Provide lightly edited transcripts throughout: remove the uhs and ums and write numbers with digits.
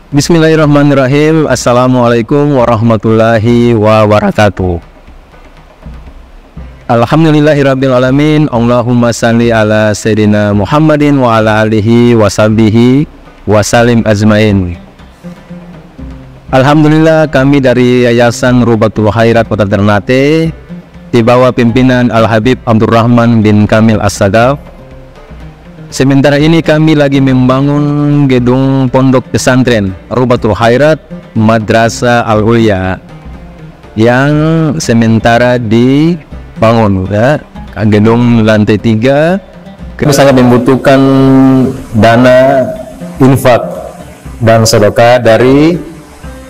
Bismillahirrahmanirrahim. Assalamualaikum warahmatullahi wabarakatuh. Alhamdulillahirrabbilalamin. Allahumma salli ala Sayyidina Muhammadin wa ala alihi wa sahbihi wa salim ajmain. Alhamdulillah, kami dari Yayasan Rubatul Khairat Kota Ternate di bawah pimpinan Al-Habib Abdurrahman bin Kamil As-Sadaf. Sementara ini kami lagi membangun gedung pondok pesantren Rubatul Khairat Madrasah Al-Ulya yang sementara dibangun, ya. Gedung lantai 3. Kami sangat membutuhkan dana infak dan sedekah dari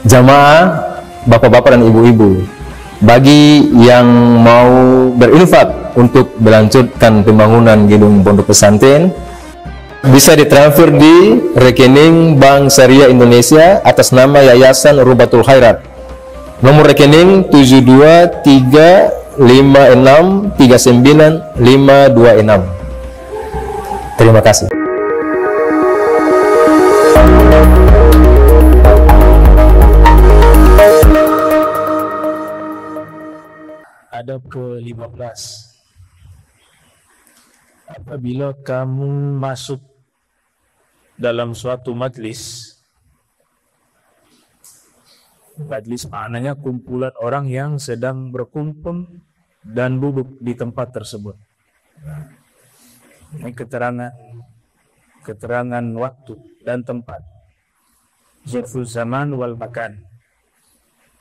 jamaah bapak-bapak dan ibu-ibu. Bagi yang mau berinfak untuk melanjutkan pembangunan gedung pondok pesantren, bisa ditransfer di rekening Bank Syariah Indonesia atas nama Yayasan Rubatul Khairat. Nomor rekening 723563956. Terima kasih. Adab ke-15. Apabila kamu masuk dalam suatu majlis maknanya kumpulan orang yang sedang berkumpul dan duduk di tempat tersebut. Ini keterangan waktu dan tempat. Zarful zaman wal makan.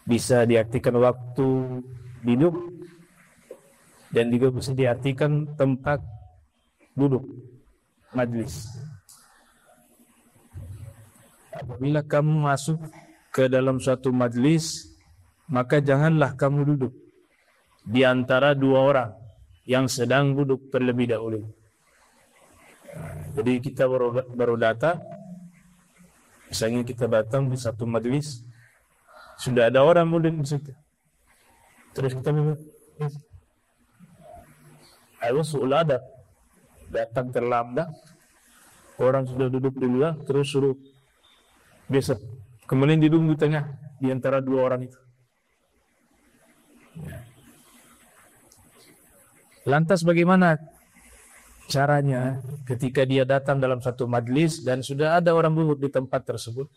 Bisa diartikan waktu duduk dan juga bisa diartikan tempat duduk majlis. Apabila kamu masuk ke dalam suatu majlis, maka janganlah kamu duduk di antara dua orang yang sedang duduk terlebih dahulu. Jadi kita baru datang, misalnya kita datang di satu majlis, sudah ada orang duduk di situ. Terus kita suul adab, datang terlambat, orang sudah duduk di luar, terus suruh besok kemudian duduk di tengah di antara dua orang itu. Lantas bagaimana caranya ketika dia datang dalam satu majlis dan sudah ada orang duduk di tempat tersebut?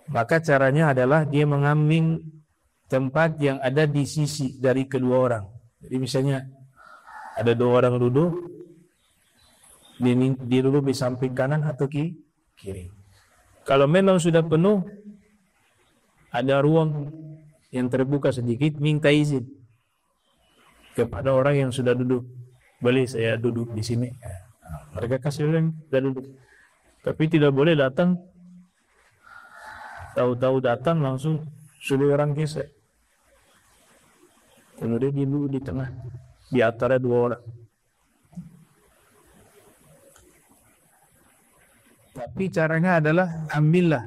Maka caranya adalah dia mengambil tempat yang ada di sisi dari kedua orang. Jadi misalnya ada dua orang duduk, dia duduk di samping kanan atau kiri. Kalau memang sudah penuh, ada ruang yang terbuka sedikit, minta izin kepada orang yang sudah duduk. Boleh saya duduk di sini? Mereka kasih orang sudah duduk. Tapi tidak boleh datang, tahu-tahu datang langsung sudah orang geser. Kemudian dia duduk di tengah, di antara dua orang. Tapi caranya adalah ambillah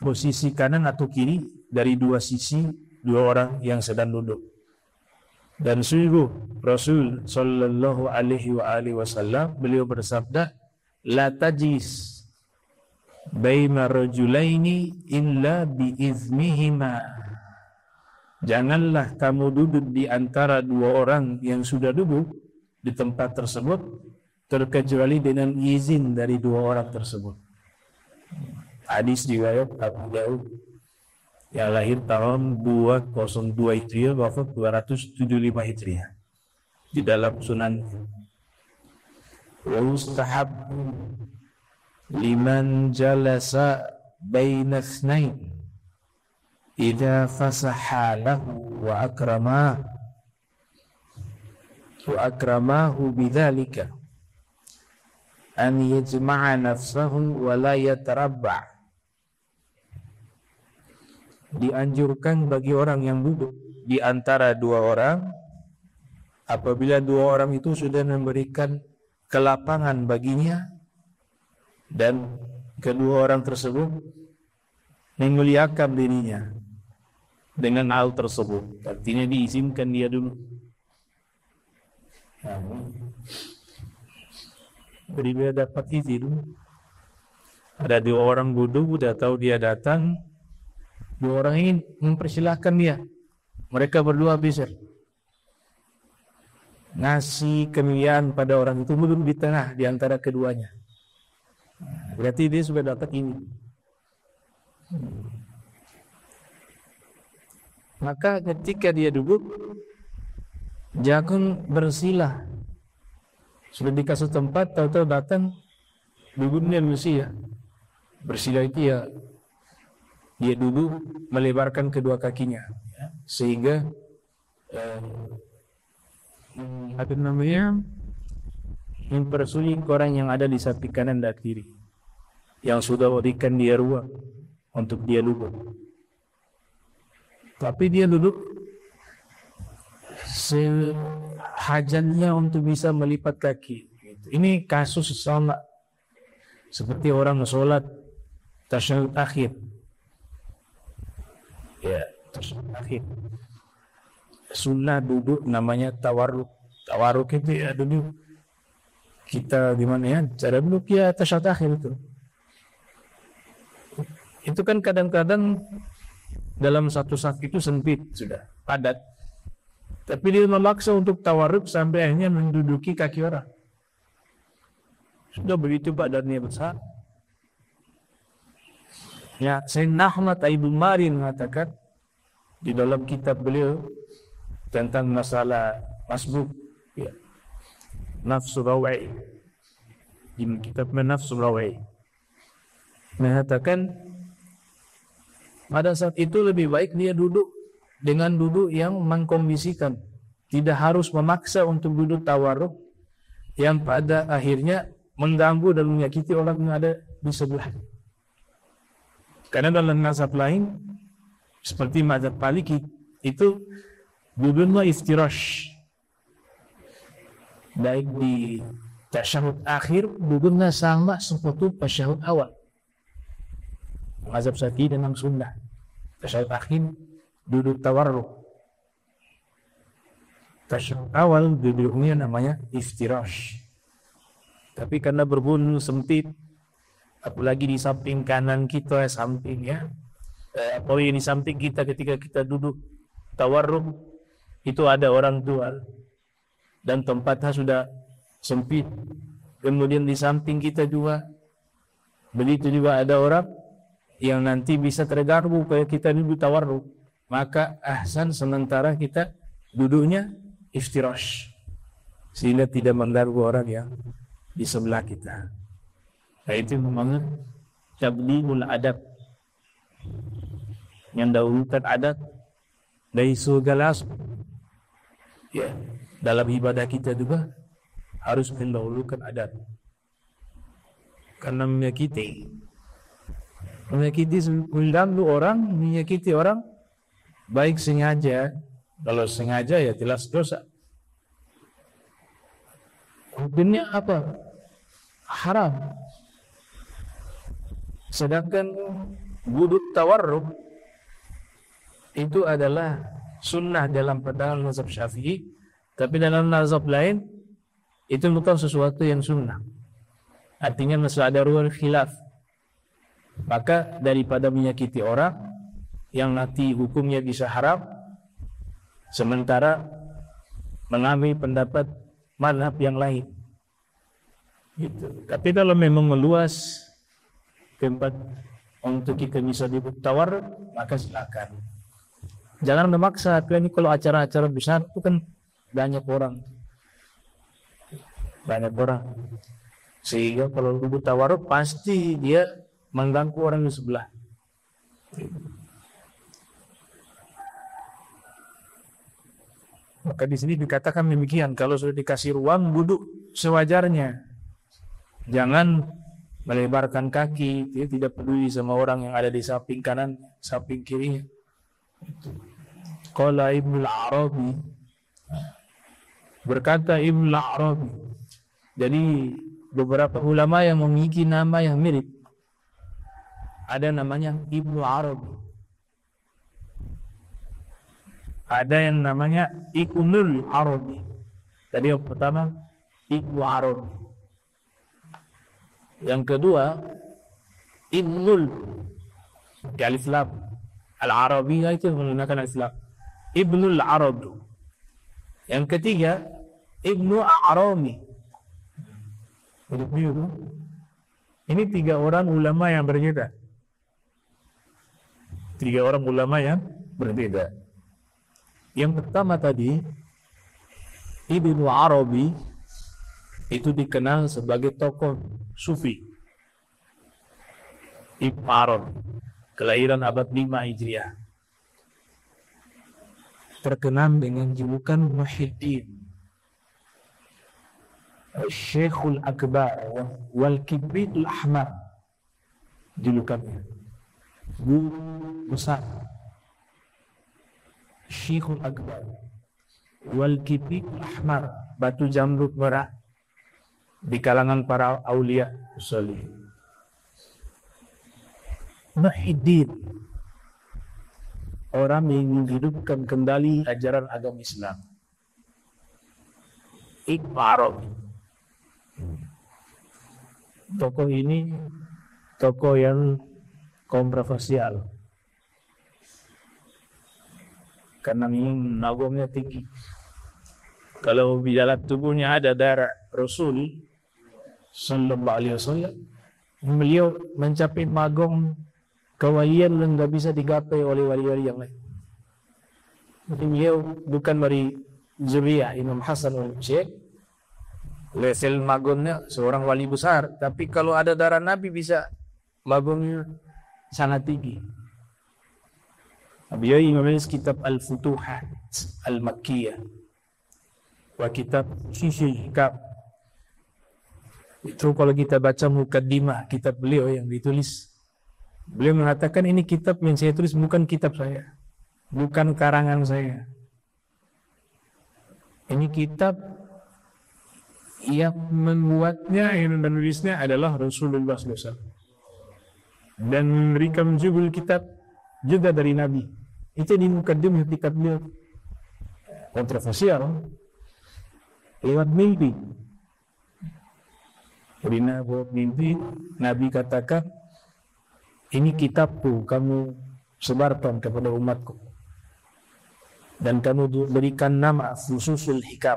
posisi kanan atau kiri dari dua sisi dua orang yang sedang duduk. Dan sungguh Rasul sallallahu alaihi wasallam beliau bersabda, la tajlis baina rajulaini illa biiznihima. Janganlah kamu duduk di antara dua orang yang sudah duduk di tempat tersebut terkecuali dengan izin dari dua orang tersebut. Hadis riwayat Abu Daud yang lahir tahun 202 Hijriah, wafat 275 Hijriah. Di dalam Sunan. Wa mustahab liman jalasa baina itsnain idza fasaha lahu wa akramahu bidzalika an yajma'a nafsahu wa la yatarabba. Dianjurkan bagi orang yang duduk di antara dua orang, apabila dua orang itu sudah memberikan kelapangan baginya dan kedua orang tersebut memuliakan dirinya dengan hal tersebut, artinya diizinkan dia dulu. Jadi dia dapat izin Ada 2 orang duduk, udah tahu dia datang, 2 orang ini mempersilahkan dia. Mereka berdua bisa ngasih kemuliaan pada orang itu, duduk di tengah di antara keduanya. Berarti dia sudah dapat ini. Maka ketika dia duduk, jangan bersilah. Sudah dikasih tempat, tahu-tahu datang, duduknya manusia. Bersilah itu ya, dia duduk melebarkan kedua kakinya, ya, sehingga mempersulit orang yang ada di samping kanan dan kiri, yang sudah berikan dia ruang untuk dia duduk. Tapi dia duduk sehajannya untuk bisa melipat kaki. Ini kasus sama seperti orang sholat tasyahud akhir. Ya, tasyahud akhir. Sunnah duduk namanya tawarruk. Tawarruk itu ya duduk. Kita gimana ya? Cara duduk ya tasyahud akhir itu. Itu kan kadang-kadang dalam satu saf itu sempit sudah, padat. Tapi dia memaksa untuk tawarruk sampai akhirnya menduduki kaki orang. Sudah begitu badannya besar. Ya, Sayyidina Ahmad Ibnu Marin mengatakan di dalam kitab beliau tentang masalah masbuk, ya, nafsu rawai, di kitab nafsu rawai, mengatakan pada saat itu lebih baik dia duduk dengan duduk yang mengkondisikan, tidak harus memaksa untuk duduk tawarruk yang pada akhirnya mengganggu dan menyakiti orang yang ada di sebelah. Karena dalam mazhab lain seperti mazhab Maliki itu duduknya iftirash, baik di tasyahud akhir duduknya sama seperti tasyahud awal. Mazhab Syafi'i dan Sunnah tasyahud akhir duduk tawarruk, tasyahud awal duduknya namanya iftirash. Tapi karena berbunyi sempit, apalagi di samping kanan kita, sampingnya, apalagi di samping kita ketika kita duduk tawarruk, itu ada orang tua dan tempatnya sudah sempit. Kemudian di samping kita juga begitu juga ada orang yang nanti bisa terganggu kayak kita duduk tawarruk. Maka ahsan sementara kita duduknya iftirash, sehingga tidak mengganggu orang yang di sebelah kita. Nah, itu memang tabligul adab, yang dahulukan adat dari segala aspek. Ya, dalam ibadah kita juga harus mendahulukan adat, karena menyakiti mengganggu orang, menyakiti orang, baik sengaja. Kalau sengaja ya jelas dosa. Hukumnya apa? Haram. Sedangkan duduk tawarruk itu adalah sunnah dalam pandangan mazhab Syafi'i, tapi dalam mazhab lain itu bukan sesuatu yang sunnah. Artinya masih ada ruang khilaf. Maka daripada menyakiti orang yang nanti hukumnya bisa haram, sementara mengambil pendapat mazhab yang lain. Gitu. Tapi kalau memang meluas tempat untuk kita bisa duduk tawarruk, maka silakan. Jangan memaksa. Ini kalau acara-acara besar itu kan banyak orang, sehingga kalau duduk tawarruk pasti dia mengganggu orang di sebelah. Maka di sini dikatakan demikian, kalau sudah dikasih ruang duduk sewajarnya. Jangan melebarkan kaki, dia tidak peduli sama orang yang ada di samping kanan, samping kirinya. Qala Ibnu Arabi, berkata Ibnu Arabi. Jadi beberapa ulama yang memiliki nama yang mirip. Ada namanya Ibnu Arabi, ada yang namanya Ibnul Arabi. Tadi yang pertama Ibnu Arabi, yang kedua Ibnul di alif lam. Al-Arabiyah itu menggunakan alif lam. Ibnul Arab. Yang ketiga, Ibnu A'rami. Ini 3 orang ulama yang berbeda. 3 orang ulama yang berbeda. Yang pertama tadi, Ibnu Arabi itu dikenal sebagai tokoh sufi. Ibnu Arabi, kelahiran abad 5 Hijriah. Terkenal dengan julukan Muhyiddin, Syekhul Akbar wal Kibritul Ahmar. Julukannya guru besar, Syekhul Akbar wal Kibritul Ahmar, batu jamrud merah di kalangan para aulia salih. Muhyiddin, orang yang menghidupkan kembali ajaran agama Islam. Ibnu Arabi, tokoh ini tokoh yang kontroversial karena agungnya tinggi. Kalau di dalam tubuhnya ada darah Rasul Sallallahu Alaihi Wasallam, beliau mencapai magong kewalian yang tidak bisa digapai oleh wali-wali yang lain. Jadi beliau bukan dari zuriyah Imam Hasan al-Syekh, level magongnya seorang wali besar, tapi kalau ada darah Nabi bisa magongnya sangat tinggi. Beliau menulis kitab Al-Futuhat Al-Makkiyah wa kitab Syishil Hikam. Itu kalau kita baca mukaddimah kitab beliau yang ditulis, beliau mengatakan ini kitab yang saya tulis bukan kitab saya, bukan karangan saya. Ini kitab yang membuatnya, yang menulisnya adalah Rasulullah SAW, dan memberikan judul kitab juga dari Nabi. Itu di mukaddimah kitab beliau. Kontroversial lewat mimpi. Jadi mimpi Nabi katakan, ini kitabku, kamu sebarkan kepada umatku, dan kamu berikan nama Fususul Hikam,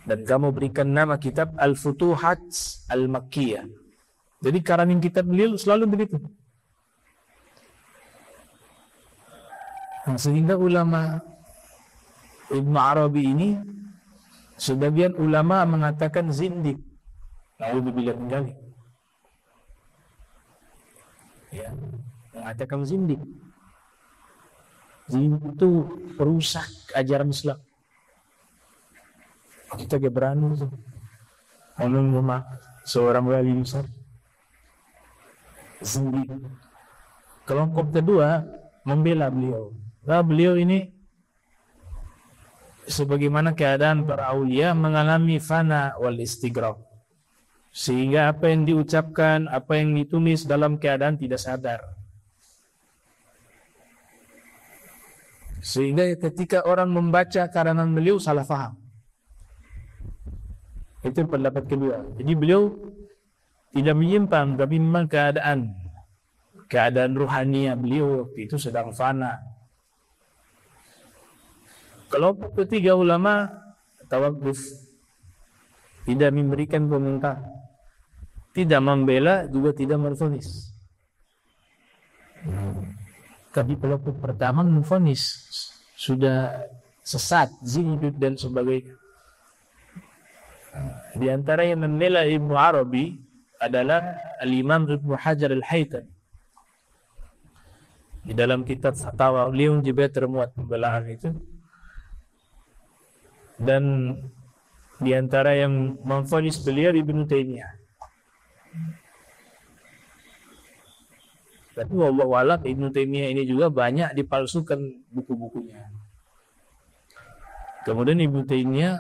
dan kamu berikan nama kitab Al-Futuhat Al-Makkiyah. Jadi karangan kitab beliau selalu begitu. Nah, sehingga ulama Ibnu Arabi ini, sebagian ulama mengatakan zindik. Na'udzubillah min dzalik. Ya, mengatakan zindik. Zindik itu perusak ajaran Islam. Kita gak berani tuh ngomong seorang wali besar. Zindik. Kelompok kedua membela beliau. Nah, beliau ini sebagaimana keadaan para aulia mengalami fana wal istighraq, sehingga apa yang diucapkan, apa yang ditulis dalam keadaan tidak sadar, sehingga ketika orang membaca karangan beliau salah faham. Itu pendapat kedua. Jadi beliau tidak menyimpang, tapi memang keadaan ruhaniah beliau waktu itu sedang fana. Kelompok ketiga ulama tawakuf, tidak memberikan komentar, tidak membela, juga tidak menvonis. Tapi kelompok pertama menvonis sudah sesat, zindik dan sebagainya. Di antara yang membela Ibnu Arabi adalah Al-Imam Ibnu Hajar Al-Haytami. Di dalam kitab Fatawa beliau juga termuat pembelaan itu. Dan di antara yang memvonis beliau Ibnu Taimiyah. Tapi wallahu a'lam Ibnu Taimiyah ini juga banyak dipalsukan buku-bukunya. Kemudian Ibnu Taimiyah,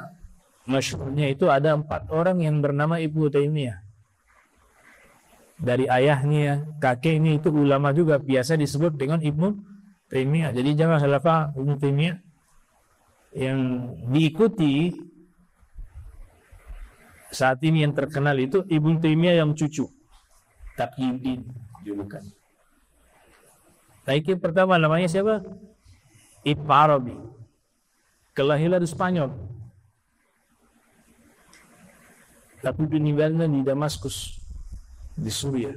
masyhurnya itu ada 4 orang yang bernama Ibnu Taimiyah. Dari ayahnya, kakeknya itu ulama juga, biasa disebut dengan Ibnu Taimiyah. Jadi jangan salah paham, Ibnu Taimiyah yang diikuti saat ini yang terkenal itu Ibnu Taimiyah yang cucu. Taqiyuddin julukan. Taiki pertama namanya siapa? Ibn Arabi. Kelahiran Spanyol. Tapi meninggalnya di Damaskus, di Suriah.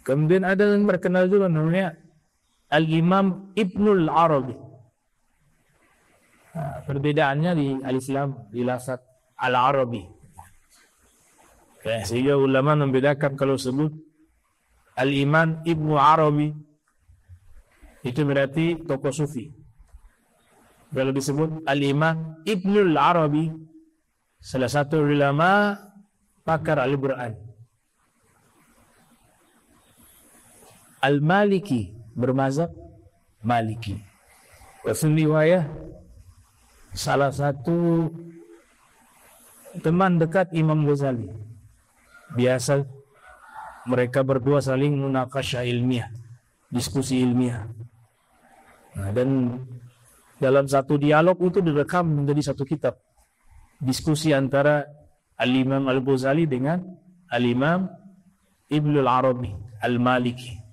Kemudian ada yang terkenal juga namanya Al-Imam Ibnul Arabi. Nah, perbedaannya di alif lam di lafaz Al-Arabi. Sehingga ulama membedakan kalau sebut Al-Imam Ibnu Arabi itu berarti tokoh sufi. Kalau disebut Al-Imam Ibnul Arabi, salah satu ulama pakar Al-Quran. Al-Maliki, bermazhab Maliki. Wafi riwayah, salah satu teman dekat Imam Ghazali. Biasa mereka berdua saling munakasyah ilmiah, diskusi ilmiah. Nah, dan dalam satu dialog itu direkam menjadi satu kitab. Diskusi antara Al-Imam Al-Ghazali dengan Al-Imam Ibnul Arabi Al-Maliki.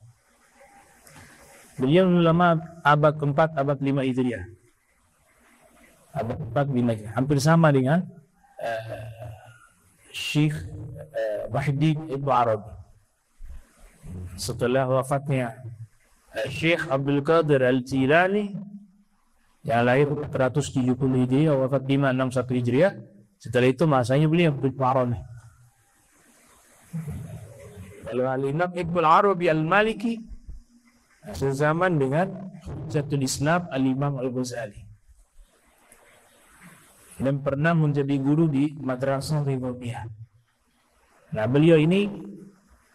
Beliau ulama abad keempat, abad 5 Hijriah. Abad 4 Hijriah. Hampir sama dengan Syekh Muhyiddin Ibn Arabi. Setelah wafatnya Syekh Abdul Qadir Al-Jilani yang lahir 470 Hijriah, wafat 561 Hijriah. Setelah itu masanya beliau Ibn Arabi. Kalau Al-Imam Ibn Arabi Al-Maliki sezaman dengan Hujjatul Islam Al-Imam Al-Ghazali. Dan pernah menjadi guru di Madrasah Ribawiyah. Nah, beliau ini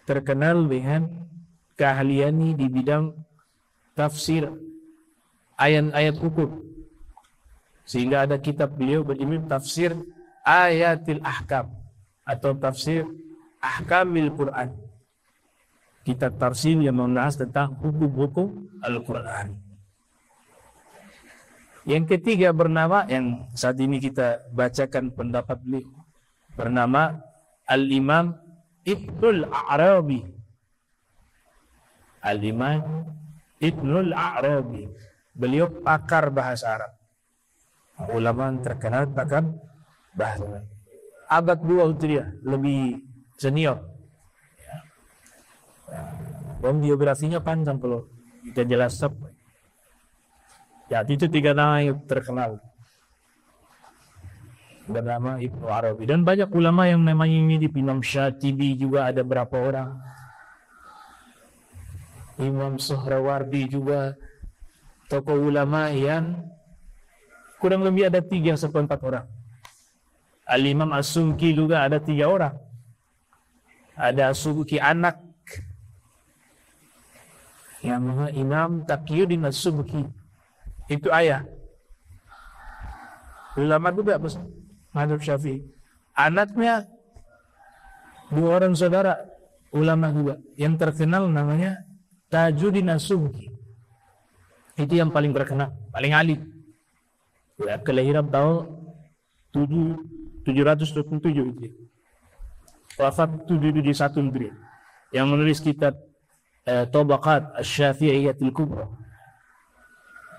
terkenal dengan keahliannya di bidang tafsir ayat-ayat hukum. Sehingga ada kitab beliau berjudul Tafsir Ayatil Ahkam atau Tafsir Ahkamil Quran. Kitab tafsir yang membahas tentang hukum-hukum Al-Quran. Yang ketiga bernama, yang saat ini kita bacakan pendapat beliau, bernama Al-Imam Ibnul Arabi. Al-Imam Ibnul Arabi. Beliau pakar bahasa Arab. Ulama terkenal pakar bahasa Arab. Abad 2 Hijriah, lebih senior. Dan biografinya panjang kalau kita jelas. Ya, itu 3 nama yang terkenal. Bernama Ibnu Arabi. Dan banyak ulama yang namanya mirip. Imam Syatibi juga ada berapa orang. Imam Suhrawardi juga. Tokoh ulama yang kurang lebih ada 3 sampai 4 orang. Al-Imam As-Subki juga ada 3 orang. Ada As-Subki anak yang Imam Taqiyuddin As-Subki, itu ayah. Ulama juga Madhab Syafi'i. Anaknya 2 orang saudara ulama juga. Yang terkenal namanya Tajuddin As-Subki. Itu yang paling terkenal, paling alim. Ya, kelahiran tahun 727 itu. Wafat 771 Hijriah. Yang menulis kitab Tabaqat Asy-Syafi'iyatil Kubra.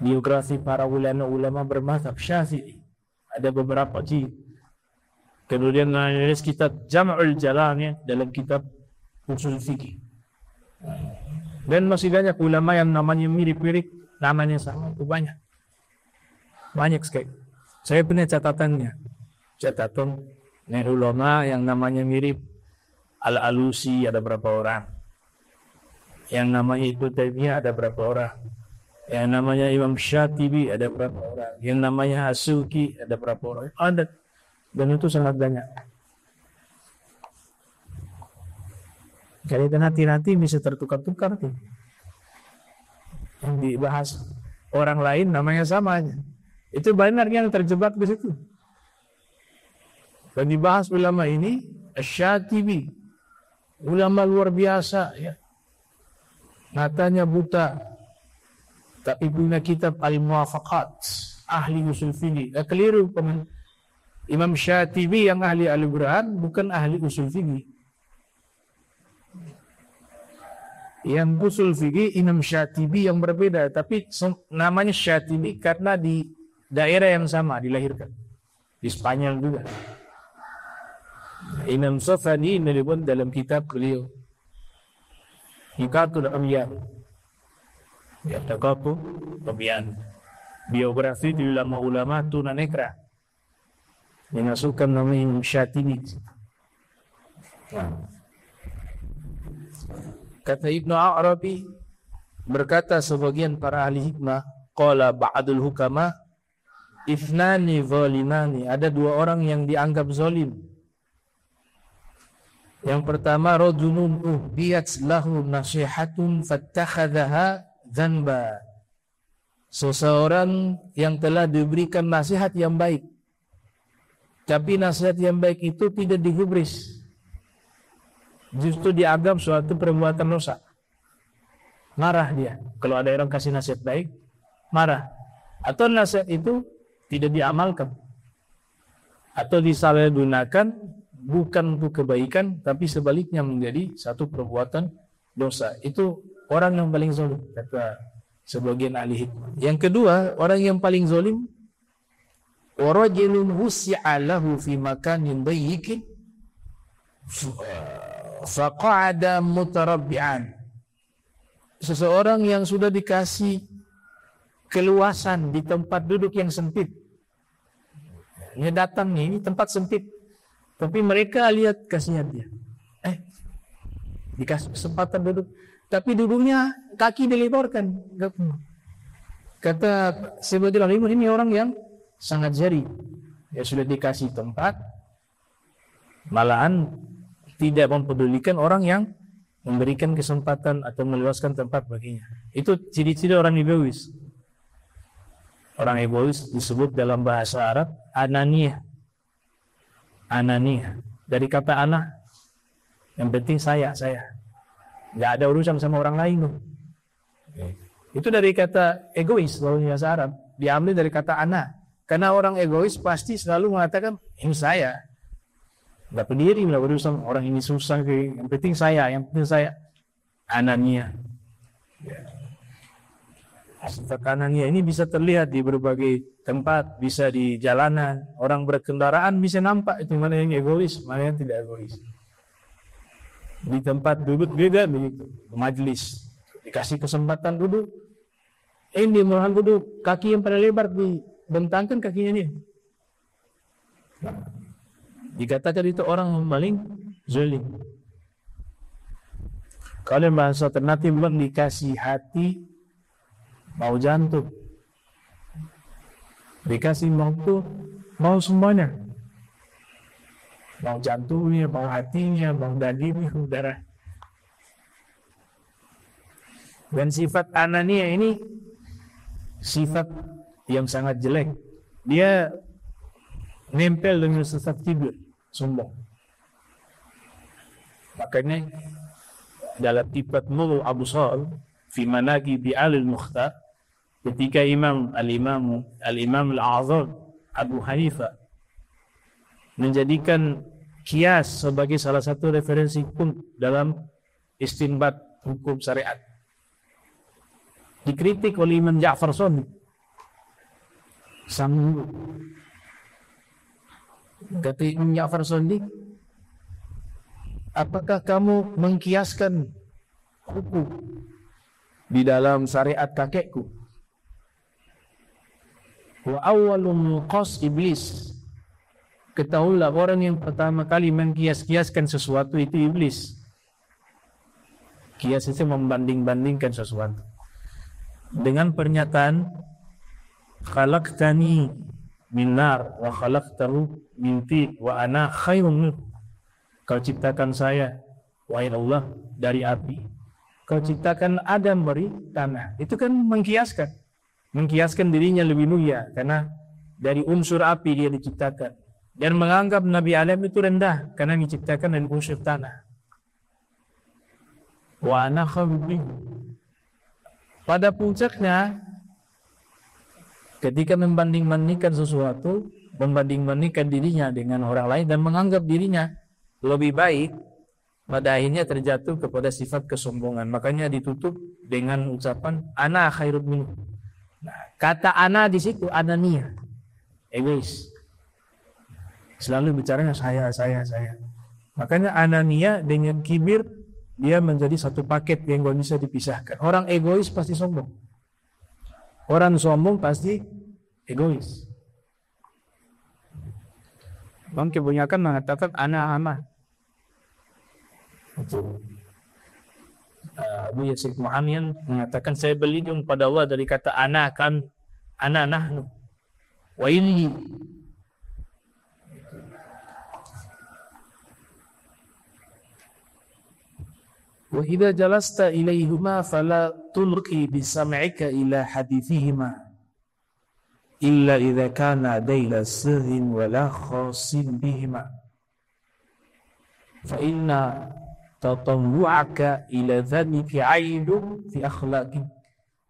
Biografi para ulama bermazhab Syafi'i. Ada beberapa jilid. Kemudian menulis kitab Jam'ul Jalan dalam kitab Ushul Fiqh. Dan masih banyak ulama yang namanya mirip-mirip, namanya sama, itu banyak. Banyak sekali. Saya punya catatannya. Catatan ulama yang namanya mirip. Al-Alusi ada berapa orang. Yang namanya Ibnu Taimiyah ada berapa orang. Yang namanya Imam Syatibi ada berapa orang. Yang namanya As-Subki ada berapa orang. Ada. Dan itu sangat banyak. Jadi nanti bisa tertukar-tukar tuh. Yang dibahas orang lain namanya sama aja. Itu benar yang terjebak di situ. Dan dibahas ulama ini Asy-Syatibi, ulama luar biasa ya. Matanya buta, tapi punya kitab Al-Muwafaqat, ahli usul fiqih. Keliru Imam Syatibi yang ahli Al-Quran bukan ahli usul fiqih. Yang usul fikih Imam Syatibi yang berbeda, tapi namanya Syatibi karena di daerah yang sama dilahirkan di Spanyol juga. Imam Safadi menyebut dalam kitab beliau Hikatul Amyan, ya Hikatul Amyan, biografi di ulama-ulama tunanetra yang masukkan nama Imam Syatibi. Kata Ibnu Arabi, berkata sebagian para ahli hikmah, qala ba'dul hukama ifnani zalimani, ada dua orang yang dianggap zalim. Yang pertama, rajulun uhdiyat lahu nasihatun fattakhadhaha dzanba, seseorang yang telah diberikan nasihat yang baik, tapi nasihat yang baik itu tidak digubris, justru dianggap suatu perbuatan dosa. Marah dia kalau ada orang kasih nasihat baik, marah. Atau nasihat itu tidak diamalkan, atau disalahgunakan bukan untuk kebaikan, tapi sebaliknya menjadi satu perbuatan dosa. Itu orang yang paling zalim, kata sebagian ahli hikmah. Yang kedua, orang yang paling zalim, warajulun wus'a lahu fi makanin dayyikin faqa'ada mutarabbi'an, seseorang yang sudah dikasih keluasan di tempat duduk yang sempit. Dia datang nih, ini tempat sempit, tapi mereka lihat kasihan dia, dikasih kesempatan duduk, tapi duduknya kaki dilebarkan. Kata sebagian ulama, ini orang yang sangat jari. Ya sudah dikasih tempat, malahan tidak mempedulikan orang yang memberikan kesempatan atau meluaskan tempat baginya. Itu ciri-ciri orang egois. Orang egois disebut dalam bahasa Arab ananiyah. Ananiyah dari kata ana, yang penting saya, nggak ada urusan sama orang lain loh. Itu dari kata egois kalau bahasa Arab, diambil dari kata ana. Karena orang egois pasti selalu mengatakan ini saya, nggak peduli, nggak urusan orang ini susah, yang penting saya, ananiyah. Sifat ananiyah ini bisa terlihat di berbagai tempat, bisa di jalanan, orang berkendaraan bisa nampak itu mana yang egois, mana yang tidak egois. Di tempat duduk juga begitu, majelis dikasih kesempatan duduk, ini malahan duduk kaki yang pada lebar dibentangkan kakinya dia. Dikatakan itu orang yang paling zalim. Kalau bahasa alternatif bilang dikasih hati mau jantung, dikasih mau tuh, mau semuanya, mau jantungnya, mau hatinya, mau dagingnya, darah. Dan sifat anania ini sifat yang sangat jelek. Dia nempel dengan sifat tidur, sombong. Makanya dalam kitab Nurul Absar fi Manaqib al-Mukhtar, ketika Al-Imam Al-Azhar Abu Hanifah menjadikan qiyas sebagai salah satu referensi pun dalam istinbat hukum syariat, dikritik oleh Imam Ja'far Shadiq. Kata Imam Ja'far Shadiq, apakah kamu mengkiaskan hukum di dalam syariat kakekku? Wa awwalun qas iblis. Ketahuilah orang yang pertama kali mengkias-kiaskan sesuatu itu iblis. Kias itu membanding-bandingkan sesuatu dengan pernyataan khalaqtani min nar wa khalaqtahu min tin wa ana khairun minhu. Kau ciptakan saya, wahai Allah, dari api. Kau ciptakan Adam dari tanah. Itu kan mengkiaskan dirinya lebih mulia karena dari unsur api dia diciptakan, dan menganggap Nabi Adam itu rendah karena diciptakan dari unsur tanah. Wa ana khairun minhu. Pada puncaknya, ketika membanding-bandingkan sesuatu, membanding-bandingkan dirinya dengan orang lain dan menganggap dirinya lebih baik, pada akhirnya terjatuh kepada sifat kesombongan. Makanya ditutup dengan ucapan ana khairun minhu. Nah, kata ana di situ anania, egois. Selalu bicaranya saya. Makanya anania dengan kibir dia menjadi satu paket yang gak bisa dipisahkan. Orang egois pasti sombong. Orang sombong pasti egois. Bang kebanyakan mengatakan ana. Abu Yazid Muhammad mengatakan saya berlindung pada Allah dari kata ana kan, ana nahnu, wa ini. Wa idza jalasta ilaihima fala tulqi bi sam'ika ila hadithihima illa idza kana dayla sirrin wala khasin bihima fa inna tatawwu'aka ila dhalika 'aidun fi akhlaqik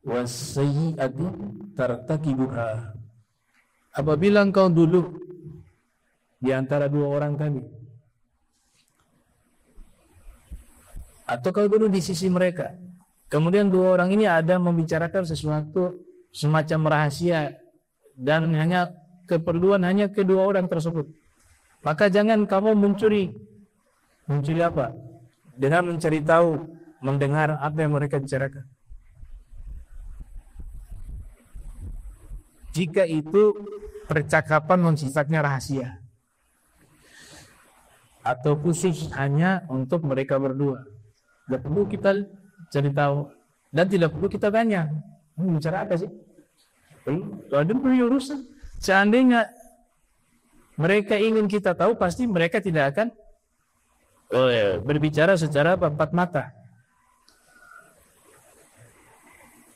was-sayyi'ati tartakibuha. Apabila engkau duduk di antara dua orang kami atau kau duduk di sisi mereka, kemudian dua orang ini ada membicarakan sesuatu semacam rahasia dan hanya keperluan hanya kedua orang tersebut, maka jangan kamu mencuri apa? Dengan mencari tahu, mendengar apa yang mereka bicarakan. Jika itu percakapan yang sifatnya rahasia atau khusus hanya untuk mereka berdua, tidak perlu kita cari tahu dan tidak perlu kita tanya bicara apa sih. Ada punya urusan. Seandainya mereka ingin kita tahu, pasti mereka tidak akan berbicara secara empat mata.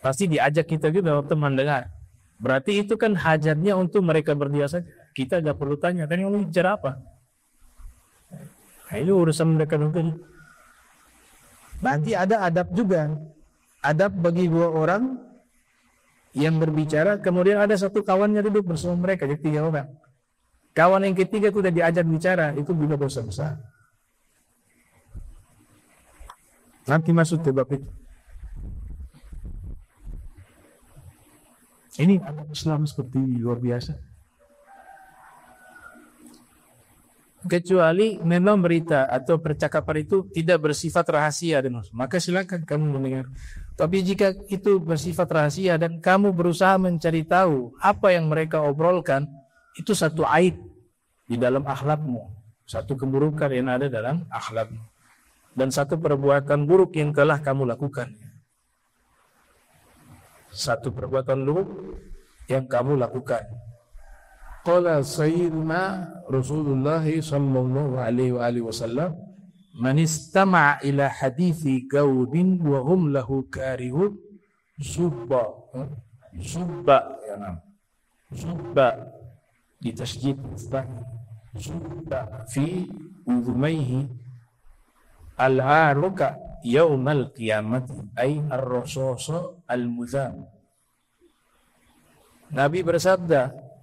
Pasti diajak kita juga waktu mendengar. Berarti itu kan hajatnya untuk mereka berdua saja. Kita tidak perlu tanya, tadi ngomong bicara apa? Nah, ini urusan mereka mungkin. Berarti ada adab juga. Adab bagi dua orang yang berbicara, kemudian ada satu kawannya duduk bersama mereka, jadi 3 orang. Kawan yang ketiga sudah diajak bicara, itu juga dosa besar. Nanti masuk ke bab itu. Ini adab Islam seperti ini, luar biasa. Kecuali memang berita atau percakapan itu tidak bersifat rahasia, maka silakan kamu mendengar. Tapi jika itu bersifat rahasia dan kamu berusaha mencari tahu apa yang mereka obrolkan, itu satu aib di dalam akhlakmu, satu keburukan yang ada dalam akhlakmu, dan satu perbuatan buruk yang telah kamu lakukan. Satu perbuatan buruk yang kamu lakukan. Qala sayyidina Rasulullah sallallahu alaihi wasallam, man istama'a ila hadithi qaumin wa hum lahu karihun subba di tasjid subba fi udhumaihi al-haruka yaumal qiyamati ay ar-rasus al-muzam. Nabi bersabda,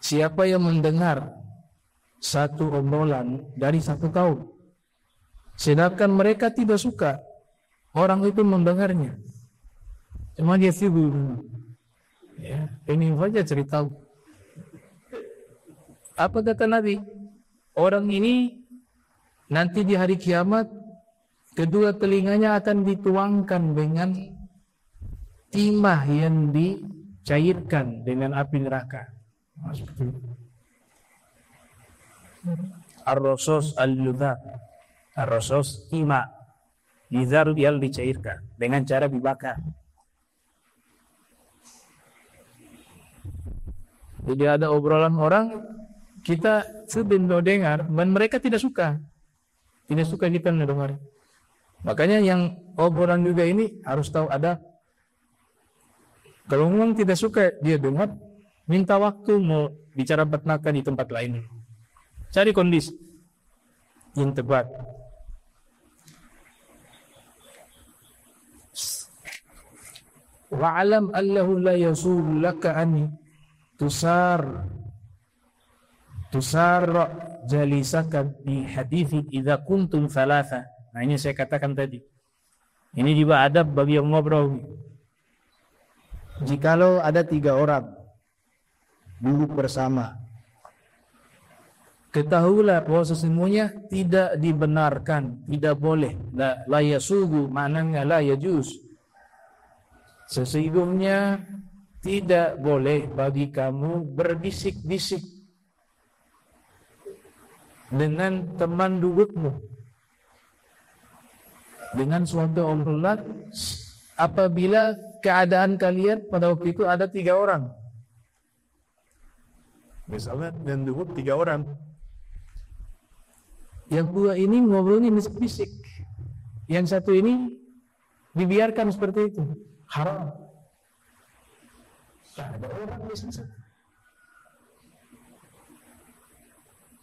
siapa yang mendengar satu obrolan dari satu kaum, sedangkan mereka tidak suka orang itu mendengarnya, cuma dia sibuk, ya, ini saja cerita. Apa kata Nabi? Orang ini nanti di hari kiamat, kedua telinganya akan dituangkan dengan timah yang dicairkan dengan api neraka. Ar-rasus al-ludha, ar-rasus ima, nizar yang dicairkan dengan cara dibakar. Jadi ada obrolan orang, kita sedang dengar dan mereka tidak suka kita mendengar. Makanya yang obrolan juga ini harus tahu ada. Kalau memang tidak suka dia dengar, minta waktu mau bicara petnaka di tempat lain. Cari kondisi yang tepat. Wa'alam allahu la yasul laka an tusar tusarra jalisaka bi hadithi idza kuntum thalatha. Nah, ini saya katakan tadi. Ini juga adab bagi yang ngobrol. Jikalau ada 3 orang duduk bersama, ketahuilah bahwa sesungguhnya tidak dibenarkan, tidak boleh. La yasugu maknanya la yajuz. Sesungguhnya tidak boleh bagi kamu berbisik-bisik dengan teman dudukmu, dengan suatu obrolan apabila keadaan kalian pada waktu itu ada 3 orang. Misalnya dan duduk 3 orang. Yang 2 ini ngobrolnya bisik-bisik. Yang 1 ini dibiarkan seperti itu. Haram. Ada orang di sini.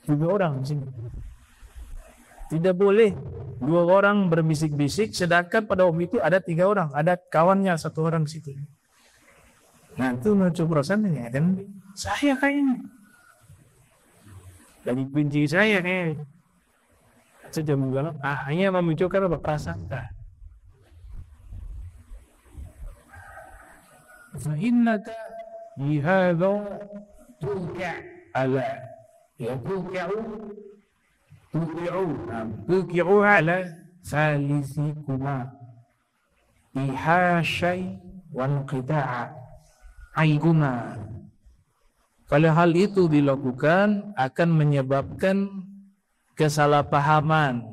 3 orang di sini. Tidak boleh 2 orang berbisik-bisik, sedangkan pada waktu itu ada 3 orang, ada kawannya 1 orang di situ. Nah itu mencobrosan ya, dan saya kayaknya dari benci saya kayaknya. Saya bilang, hanya memunculkan prasangka. Fa'innaka bihadha tuqi' ala tuqi'u ala thalithikum ihashai wal qita'a aiguma. Kalau hal itu dilakukan akan menyebabkan kesalahpahaman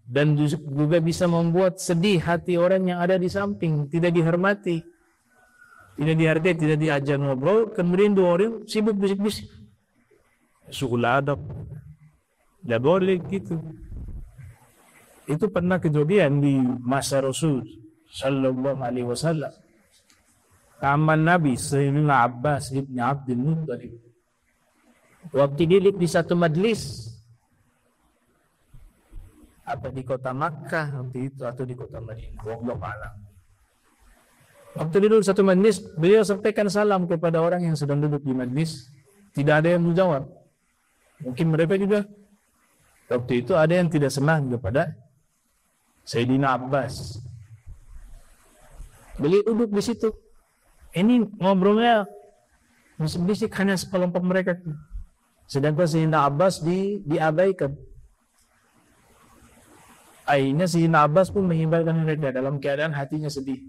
dan juga bisa membuat sedih hati orang yang ada di samping, tidak dihormati, tidak dihargai, tidak diajar ngobrol, kemudian 2 orang sibuk bisik-bisik. Suul adab. Tidak boleh gitu. Itu pernah kejadian di masa Rasul sallallahu alaihi wasallam. Paman Nabi Sayyidina Abbas ibn Abdul Muttalib waktu didik di satu majlis, apa di kota Makkah waktu itu atau di kota Madinah, wallahu a'lam. Waktu duduk satu majlis, beliau sampaikan salam kepada orang yang sedang duduk di majlis. Tidak ada yang menjawab. Mungkin mereka juga waktu itu ada yang tidak senang kepada Sayyidina Abbas. Beliau duduk di situ. Ini ngobrolnya bisik-bisik hanya sekelompok mereka. Sedangkan Sayyidina Abbas diabaikan. Akhirnya Sayyidina Abbas pun menghimbarkan mereka dalam keadaan hatinya sedih.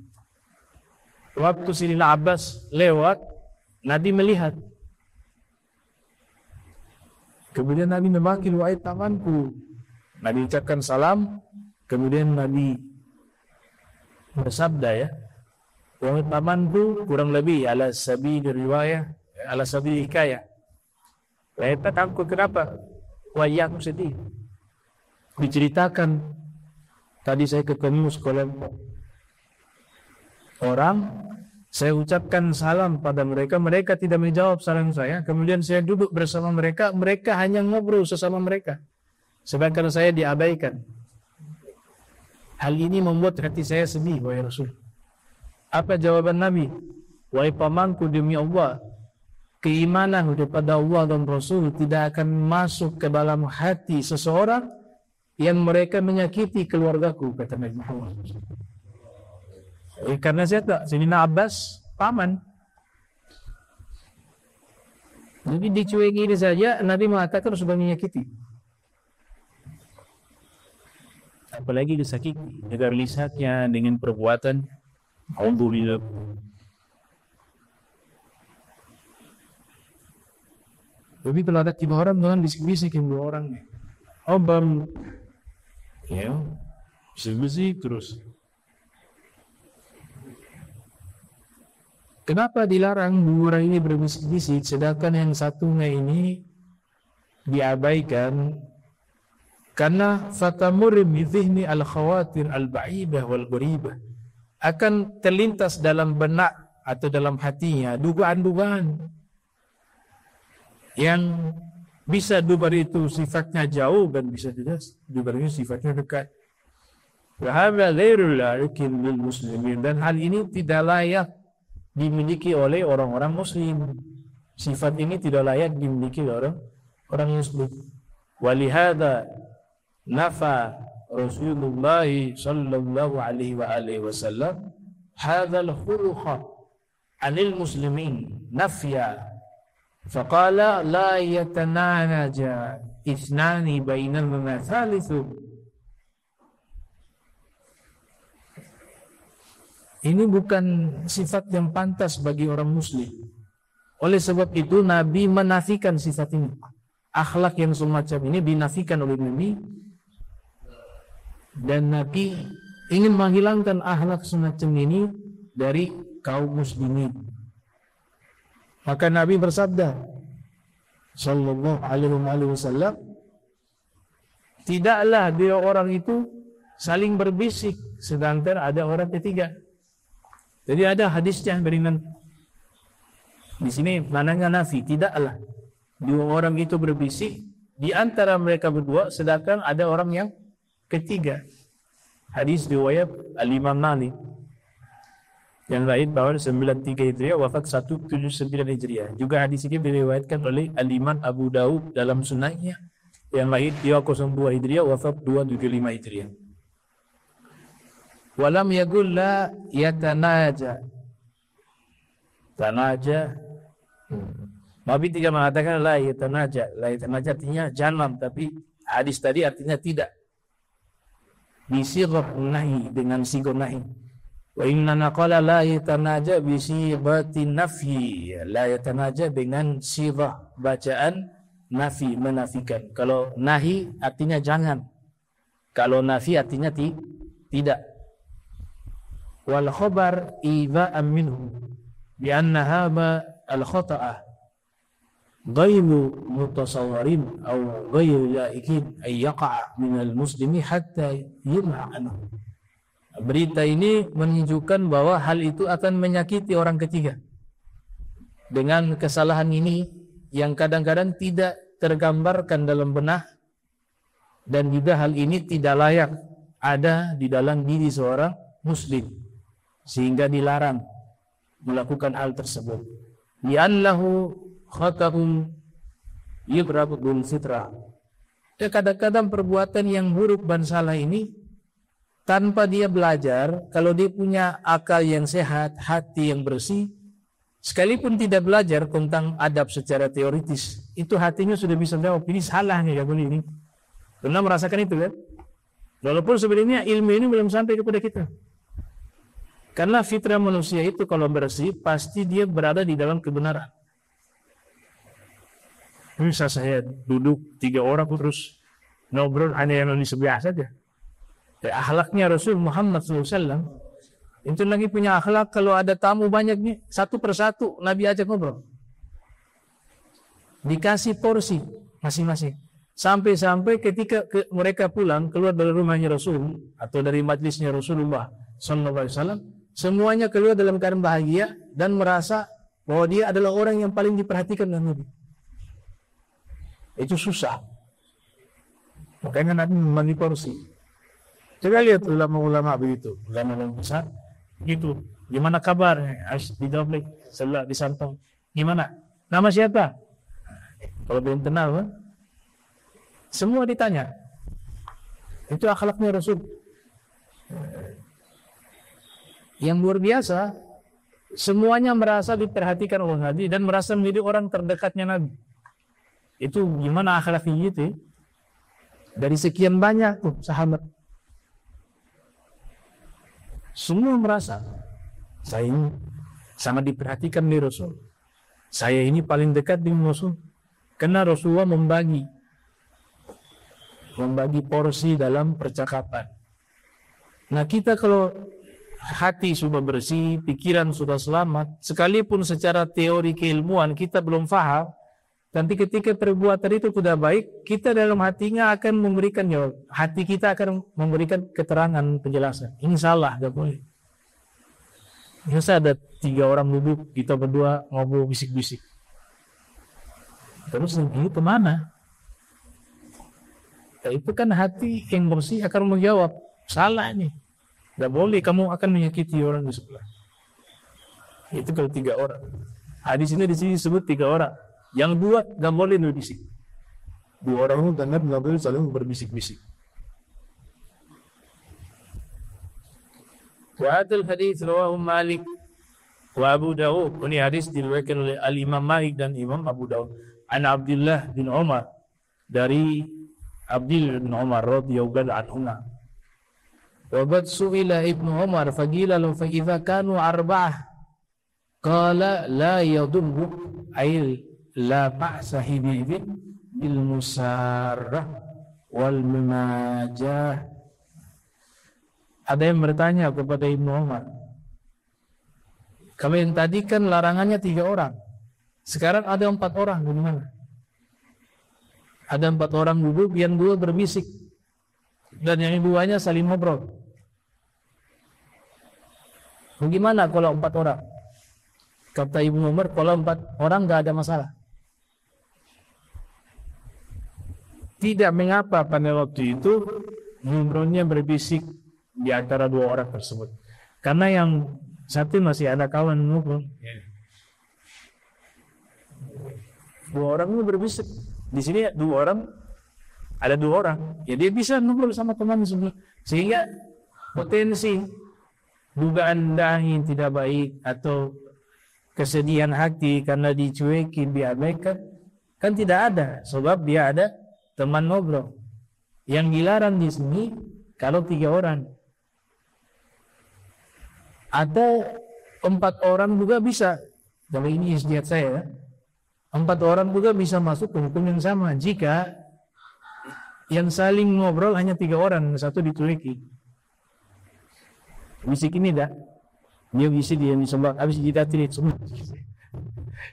Waktu Sayyidina Abbas lewat, Nabi melihat. Kemudian Nabi memanggil, wahai pamanku. Nabi ucapkan salam. Kemudian Nabi bersabda ya, wahai pamanku, kurang lebih ala sabil riwayah, ala sabil hikayah. Saya takut kenapa? Wayang sedih. Diceritakan tadi saya ketemu sekelompok orang, saya ucapkan salam pada mereka, mereka tidak menjawab salam saya. Kemudian saya duduk bersama mereka, mereka hanya ngobrol sesama mereka, sedangkan saya diabaikan. Hal ini membuat hati saya sedih, wahai Rasul. Apa jawaban Nabi? Wahai pamanku, demi Allah, keimanan kepada Allah dan Rasul tidak akan masuk ke dalam hati seseorang yang mereka menyakiti keluargaku, kata Nabi Muhammad. Karena saya tak, Sayyidina Abbas paman. Jadi dicuekin ini saja Nabi mengatakan sudah menyakiti. Apalagi disakiti dengan lisannya, dengan perbuatan. Alhamdulillah. Tapi kalau ada 3 orang jangan bisik-bisikin 2 orang. Obam, ya, bisik-bisik terus. Kenapa dilarang 2 orang ini berbisik-bisik, sedangkan yang satunya ini diabaikan? Karena fatamur bi dhihni al-khawatir al-ba'ibah wal gharibah, akan terlintas dalam benak atau dalam hatinya dugaan-dugaan yang bisa dugaan itu sifatnya jauh dan bisa juga dugaan itu sifatnya dekat. Wahada ghairul la'ikin lil muslimin, dan hal ini tidak layak dimiliki oleh orang-orang muslim. Sifat ini tidak layak dimiliki oleh orang muslim. Walihada nafa Rasulullah sallallahu alaihi wa alihi wasallam hadzal khuluqa 'anil muslimin nafya. Faqala la yatananaja ithnani bainahuma thalithu. Ini bukan sifat yang pantas bagi orang muslim. Oleh sebab itu Nabi menafikan sifat ini. Akhlak yang semacam ini dinafikan oleh Nabi. Dan Nabi ingin menghilangkan akhlak semacam ini dari kaum muslimin. Maka Nabi bersabda sallallahu alaihi wasallam, tidaklah dua orang itu saling berbisik sedangkan ada orang ketiga. Jadi ada hadisnya beriman. Di sini mananya nafi, tidaklah dua orang itu berbisik di antara mereka berdua sedangkan ada orang yang ketiga. Hadis riwayat Al-Imam Malik. Yang lain bahwa 93 Hijriah wafat 179 Hijriah. Juga hadis ini diriwayatkan oleh Al-Imam Abu Daud dalam sunahnya. Yang lain 202 Hijriah wafat 275 Hijriah. Walam yaqul la yatanaja. Tanaja. Nabi tidak mengatakan la yatanaja. La yatanaja artinya jangan, tapi hadis tadi artinya tidak. Bisighah nahi, dengan sighah nahi. Wa inna naqala la yatanaja bisighatin nafyi. La yatanaja dengan sighah bacaan nafi, menafikan. Kalau nahi artinya jangan. Kalau nafi artinya tidak. Wal khabar idha'an minhu bi anna hadha al khata'ah ghayru mutasawwirin aw ghayru laikin ay yaqa' min al muslimi hatta yumha anhu. Berita ini menunjukkan bahwa hal itu akan menyakiti orang ketiga. Dengan kesalahan ini yang kadang-kadang tidak tergambarkan dalam benak, dan juga hal ini tidak layak ada di dalam diri seorang muslim, sehingga dilarang melakukan hal tersebut. Li'annahu khata'un yubrabu bil fitrah. Kadang-kadang perbuatan yang buruk dan salah ini tanpa dia belajar, kalau dia punya akal yang sehat, hati yang bersih, sekalipun tidak belajar tentang adab secara teoritis, itu hatinya sudah bisa jawab, ini salah nih, gak boleh ini. Pernah merasakan itu kan? Walaupun sebenarnya ilmu ini belum sampai kepada kita. Karena fitrah manusia itu kalau bersih, pasti dia berada di dalam kebenaran. Bisa saya duduk 3 orang terus ngobrol hanya yang sebiasa saja. Akhlaknya Rasul Muhammad SAW itu lagi punya akhlak, kalau ada tamu banyak nih, satu persatu Nabi ajak ngobrol, dikasih porsi masing-masing, sampai-sampai ketika mereka pulang keluar dari rumahnya Rasul atau dari majlisnya Rasulullah SAW, semuanya keluar dalam keadaan bahagia dan merasa bahwa dia adalah orang yang paling diperhatikan oleh Nabi. Itu susah, makanya Nabi membagi porsi. Coba lihat ulama-ulama begitu, ulama-ulama besar gitu. Gimana kabar? Dijawab lagi, setelah disantong. Gimana? Nama siapa? Kalau belum kenal, semua ditanya. Itu akhlaknya Rasul. Yang luar biasa, semuanya merasa diperhatikan oleh Nabi dan merasa menjadi orang terdekatnya Nabi. Itu gimana akhlaknya gitu? Dari sekian banyak tuh sahabat, semua merasa saya ini sangat diperhatikan di Rasul. Saya ini paling dekat dengan Rasul. Karena Rasulullah membagi porsi dalam percakapan. Nah, kita kalau hati sudah bersih, pikiran sudah selamat, sekalipun secara teori keilmuan kita belum paham, nanti ketika perbuatan itu sudah baik, kita dalam hatinya akan memberikan jawab. Hati kita akan memberikan keterangan, penjelasan. Ini salah, gak boleh. Biasa ada 3 orang duduk, kita berdua ngobrol bisik-bisik. Terus ini kemana? Ya, itu kan hati yang bersih akan menjawab, salah nih. Gak boleh, kamu akan menyakiti orang di sebelah. Itu kalau 3 orang. Hadis ini di sini disebut 3 orang. Yang 2 gak boleh berbisik. Dua orang itu dengar ngobrol saling berbisik-bisik. Wa hadal hadis rawahu Malik wa Abu Dawud. Ini hadis diriwayatkan oleh Al-Imam Malik dan Imam Abu Dawud. An Abdullah bin Umar, dari Abdullah bin Umar radhiyallahu anhuma. Wa bad su'ila Ibnu Umar faqila lahu fa idza kanu arba'ah qala la yadurru ay la ba'sa hidin bil musarrah wal mumajah. Ada yang bertanya kepada Ibnu Umar, kalau yang tadi kan larangannya 3 orang, sekarang ada 4 orang, bagaimana? Ada 4 orang duduk, yang 2 berbisik, dan yang 2-nya saling ngobrol. Bagaimana kalau 4 orang? Kata Ibnu Umar, kalau 4 orang gak ada masalah. Tidak mengapa pada waktu itu ngobrolnya berbisik di antara 2 orang tersebut, karena yang satu masih ada kawan ngobrol. 2 orang itu berbisik. Di sini 2 orang, ada 2 orang, ya dia bisa ngobrol sama teman sebelah, sehingga potensi dugaan dahi tidak baik atau kesedihan hati karena dicuekin, diabaikan, kan tidak ada, sebab dia ada teman ngobrol. Yang dilarang di sini kalau 3 orang. Atau 4 orang juga bisa. Kalau ini istihad saya, 4 orang juga bisa masuk ke hukum yang sama jika yang saling ngobrol hanya 3 orang, satu dicueki. Bisik ini dah, dia bisa dia disembah, habis kita tidak semua.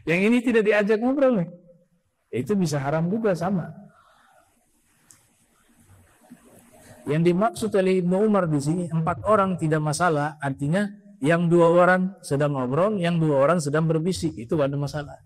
Yang ini tidak diajak ngobrol, itu bisa haram juga sama. Yang dimaksud oleh Ibnu Umar di sini 4 orang tidak masalah, artinya yang 2 orang sedang ngobrol, yang 2 orang sedang berbisik, itu ada masalah.